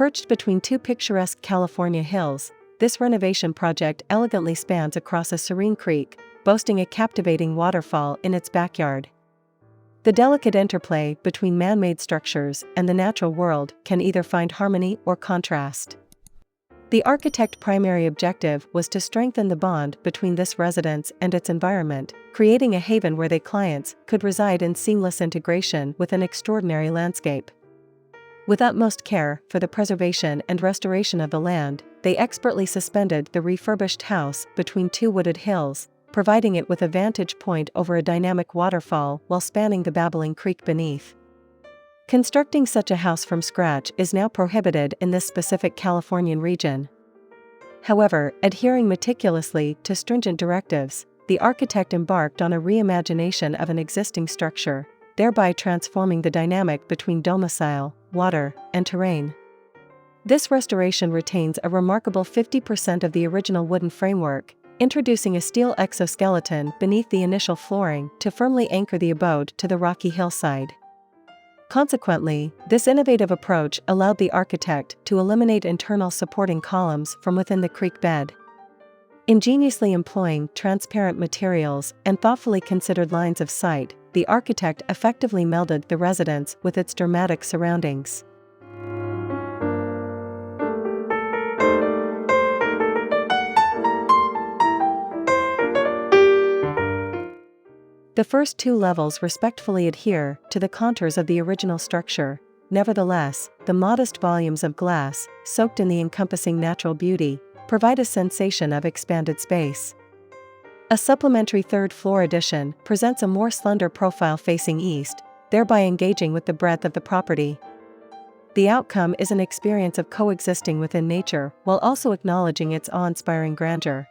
Perched between two picturesque California hills, this renovation project elegantly spans across a serene creek, boasting a captivating waterfall in its backyard. The delicate interplay between man-made structures and the natural world can either find harmony or contrast. The architect's primary objective was to strengthen the bond between this residence and its environment, creating a haven where their clients could reside in seamless integration with an extraordinary landscape. With utmost care for the preservation and restoration of the land, they expertly suspended the refurbished house between two wooded hills, providing it with a vantage point over a dynamic waterfall while spanning the babbling creek beneath. Constructing such a house from scratch is now prohibited in this specific Californian region. However, adhering meticulously to stringent directives, the architect embarked on a reimagination of an existing structure, thereby transforming the dynamic between domicile, water, and terrain. This restoration retains a remarkable 50% of the original wooden framework, introducing a steel exoskeleton beneath the initial flooring to firmly anchor the abode to the rocky hillside. Consequently, this innovative approach allowed the architect to eliminate internal supporting columns from within the creek bed. Ingeniously employing transparent materials and thoughtfully considered lines of sight, the architect effectively melded the residence with its dramatic surroundings. The first two levels respectfully adhere to the contours of the original structure. Nevertheless, the modest volumes of glass, soaked in the encompassing natural beauty, provide a sensation of expanded space. A supplementary third-floor addition presents a more slender profile facing east, thereby engaging with the breadth of the property. The outcome is an experience of coexisting within nature while also acknowledging its awe-inspiring grandeur.